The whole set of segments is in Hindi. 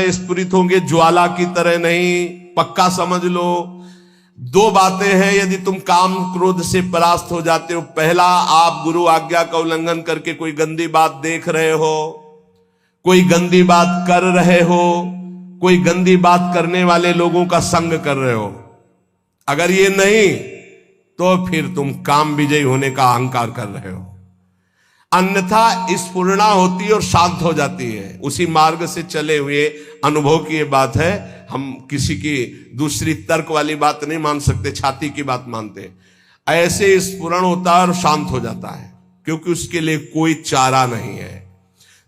स्फुरित होंगे, ज्वाला की तरह नहीं, पक्का समझ लो। दो बातें हैं यदि तुम काम क्रोध से परास्त हो जाते हो। पहला, आप गुरु आज्ञा का उल्लंघन करके कोई गंदी बात देख रहे हो, कोई गंदी बात कर रहे हो, कोई गंदी बात करने वाले लोगों का संग कर रहे हो। अगर ये नहीं तो फिर तुम काम विजयी होने का अहंकार कर रहे हो। अन्यथा स्फुरणा होती है और शांत हो जाती है। उसी मार्ग से चले हुए अनुभव की ये बात है। हम किसी की दूसरी तर्क वाली बात नहीं मान सकते, छाती की बात मानते हैं। ऐसे स्फुरण होता है और शांत हो जाता है, क्योंकि उसके लिए कोई चारा नहीं है।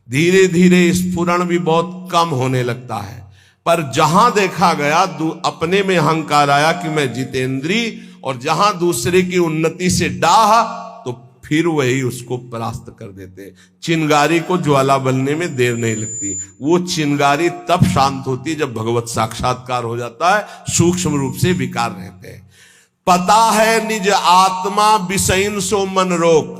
धीरे धीरे स्फुरण भी बहुत कम होने लगता है। पर जहां देखा गया अपने में अहंकार आया कि मैं जितेंद्री, और जहां दूसरे की उन्नति से डाह, तो फिर वही उसको परास्त कर देते। चिंगारी को ज्वाला बनने में देर नहीं लगती। वो चिंगारी तब शांत होती जब भगवत साक्षात्कार हो जाता है, सूक्ष्म रूप से विकार रहते हैं। पता है निज आत्मा विषयन सो मन रोक।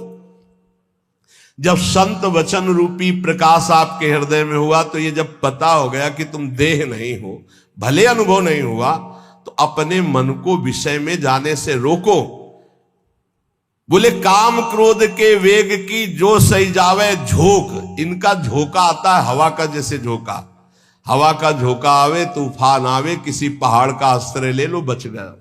जब संत वचन रूपी प्रकाश आपके हृदय में हुआ, तो ये जब पता हो गया कि तुम देह नहीं हो, भले अनुभव नहीं हुआ, तो अपने मन को विषय में जाने से रोको। बोले काम क्रोध के वेग की जो सही जावे झोंक। इनका झोंका आता है हवा का, जैसे झोंका, हवा का झोंका आवे, तूफान आवे, किसी पहाड़ का आश्रय ले लो, बच गया।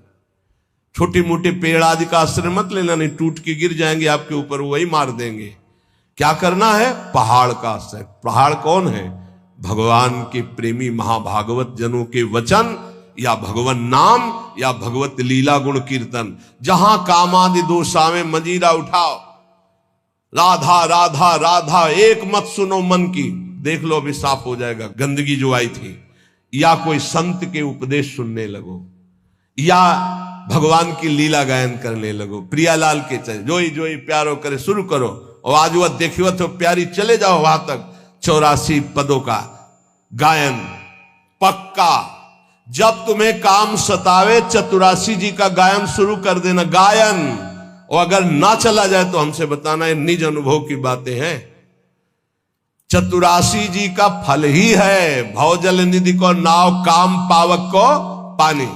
छोटी मोटे पेड़ आदि का आश्रय मत लेना, नहीं टूट के गिर जाएंगे आपके ऊपर, वही मार देंगे। क्या करना है? पहाड़ का आश्रय। पहाड़ कौन है? भगवान के प्रेमी महाभागवत जनों के वचन, या भगवान नाम, या भगवत लीला गुण कीर्तन। जहां कामादि दोष आवे मंजीरा उठाओ, राधा राधा राधा एक मत सुनो मन की। देख लो अभी साफ हो जाएगा गंदगी जो आई थी। या कोई संत के उपदेश सुनने लगो, या भगवान की लीला गायन करने लगो। प्रियालाल के चले जोई जोई प्यारो करे शुरू करो, और आज वह देखियो तो प्यारी, चले जाओ वहां तक। 84 पदों का गायन पक्का। जब तुम्हें काम सतावे, चतुरासी जी का गायन शुरू कर देना, गायन। और अगर ना चला जाए तो हमसे बताना, ये निज अनुभव की बातें हैं। चतुरासी जी का फल ही है भवजल निधि को नाव, काम पावक को पानी।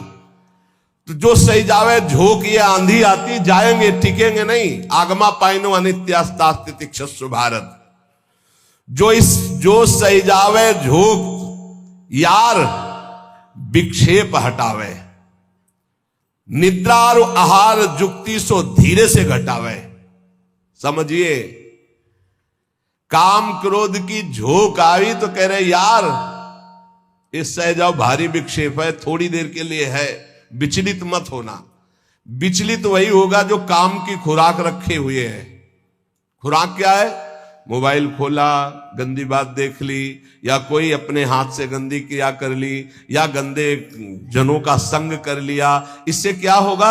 तो जो सही जावे झोंक, ये आंधी आती, जाएंगे टिकेंगे नहीं। आगमा पाइनो अनित्यास्तास्तितिक्षस्व भारत। जो सही जावे झोंक यार, विक्षेप हटावे। निद्रा और आहार जुक्ति सो धीरे से घटावे। समझिए, काम क्रोध की झोंक आई तो कह रहे यार इस सह जाओ, भारी विक्षेप है, थोड़ी देर के लिए है, विचलित मत होना। विचलित वही होगा जो काम की खुराक रखे हुए है। खुराक क्या है? मोबाइल खोला, गंदी बात देख ली, या कोई अपने हाथ से गंदी क्रिया कर ली, या गंदे जनों का संग कर लिया। इससे क्या होगा?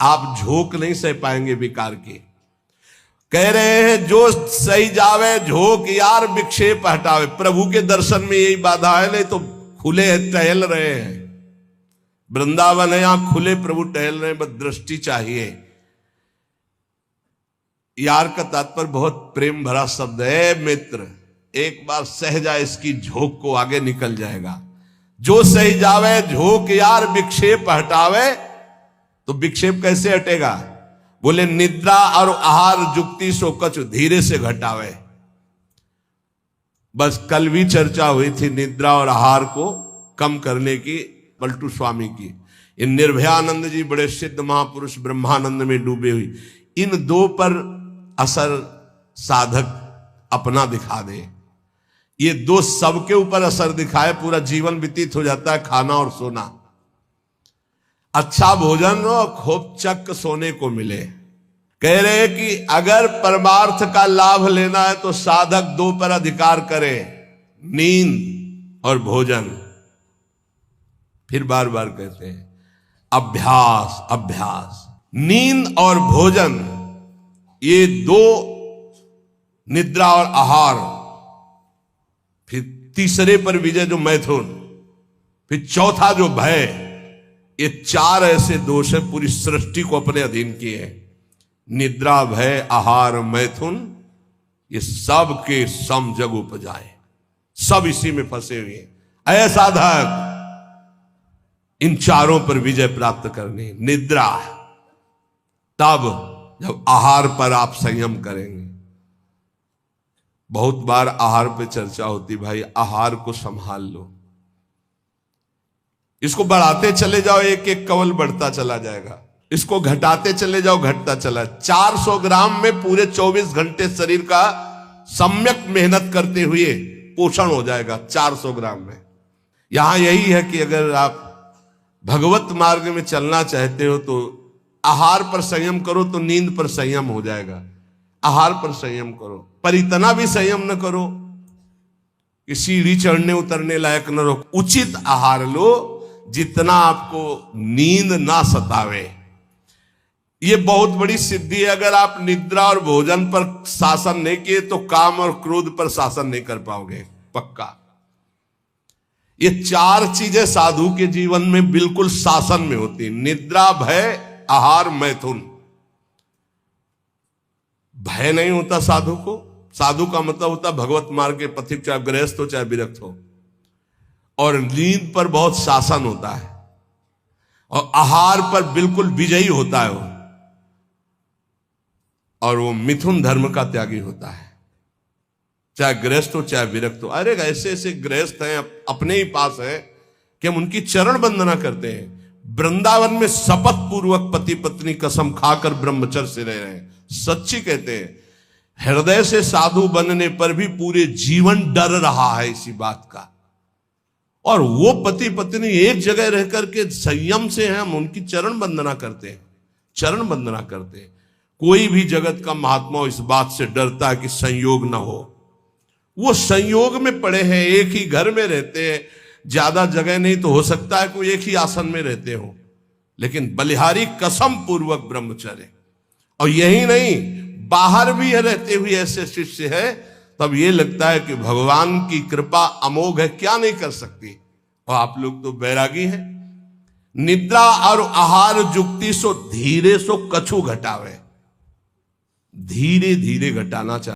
आप झोंक नहीं सह पाएंगे विकार की। कह रहे हैं जो सही जावे झोंक यार, विक्षेप हटावे। प्रभु के दर्शन में यही बाधा है, नहीं तो खुले टहल रहे हैं। वृंदावन है, यहां खुले प्रभु टहल रहे हैं, बस दृष्टि चाहिए। यार का तात्पर्य बहुत प्रेम भरा शब्द है। मित्र एक बार सह जाए इसकी झोंक को, आगे निकल जाएगा। जो सही जावे झोंक यार, विक्षेप हटावे। तो विक्षेप कैसे हटेगा? बोले निद्रा और आहार जुक्ति सो कछु धीरे से घटावे। बस कल भी चर्चा हुई थी निद्रा और आहार को कम करने की, पलटू स्वामी की। इन निर्भयानंद जी बड़े सिद्ध महापुरुष ब्रह्मानंद में डूबे हुई। इन दो पर असर साधक अपना दिखा दे। ये दो सबके ऊपर असर दिखाए, पूरा जीवन व्यतीत हो जाता है खाना और सोना। अच्छा भोजन और खूब चक सोने को मिले। कह रहे कि अगर परमार्थ का लाभ लेना है तो साधक दो पर अधिकार करे, नींद और भोजन। फिर बार बार कहते हैं अभ्यास अभ्यास। नींद और भोजन, ये दो, निद्रा और आहार। फिर तीसरे पर विजय जो मैथुन, फिर चौथा जो भय। ये चार ऐसे दोष है पूरी सृष्टि को अपने अधीन किए हैं। निद्रा, भय, आहार, मैथुन, ये सब के सम जग उपजाए। सब इसी में फंसे हुए हैं। ऐ साधक, इन चारों पर विजय प्राप्त करनी। निद्रा, तब जब आहार पर आप संयम करेंगे। बहुत बार आहार पे चर्चा होती, भाई आहार को संभाल लो, इसको बढ़ाते चले जाओ, एक एक कवल बढ़ता चला जाएगा, इसको घटाते चले जाओ, घटता चला। 400 ग्राम में पूरे 24 घंटे शरीर का सम्यक मेहनत करते हुए पोषण हो जाएगा 400 ग्राम में। यहां यही है कि अगर आप भगवत मार्ग में चलना चाहते हो तो आहार पर संयम करो, तो नींद पर संयम हो जाएगा। आहार पर संयम करो, पर इतना भी संयम न करो कि सीढ़ी चढ़ने उतरने लायक न रहो। उचित आहार लो जितना आपको नींद ना सतावे। ये बहुत बड़ी सिद्धि है। अगर आप निद्रा और भोजन पर शासन नहीं किए तो काम और क्रोध पर शासन नहीं कर पाओगे, पक्का। ये 4 चीजें साधु के जीवन में बिल्कुल शासन में होती। निद्रा, भय, आहार, मैथुन। भय नहीं होता साधु को। साधु का मतलब होता भगवत मार्ग के पथिक, चाहे गृहस्थ हो चाहे विरक्त हो। और नींद पर बहुत शासन होता है, और आहार पर बिल्कुल विजयी होता है वो, और वो मिथुन धर्म का त्यागी होता है, चाहे गृहस्थ हो चाहे विरक्त हो। अरे ऐसे ऐसे गृहस्थ हैं अपने ही पास है कि हम उनकी चरण वंदना करते हैं। वृंदावन में शपथ पूर्वक पति पत्नी कसम खाकर ब्रह्मचर्य से रह रहे हैं। सच्ची कहते हैं, हृदय से साधु बनने पर भी पूरे जीवन डर रहा है इसी बात का। और वो पति पत्नी एक जगह रह करके संयम से हैं, हम उनकी चरण वंदना करते हैं, चरण वंदना करते हैं। कोई भी जगत का महात्मा इस बात से डरता है कि संयोग ना हो। वो संयोग में पड़े हैं, एक ही घर में रहते हैं, ज्यादा जगह नहीं तो हो सकता है कोई एक ही आसन में रहते हो, लेकिन बलिहारी कसम पूर्वक ब्रह्मचर्य। और यही नहीं, बाहर भी रहते हुए ऐसे शिष्य है, तब ये लगता है कि भगवान की कृपा अमोघ है, क्या नहीं कर सकती। और आप लोग तो बैरागी हैं। निद्रा और आहार जुक्ति सो धीरे सो कछु घटावे, धीरे धीरे घटाना चाहिए।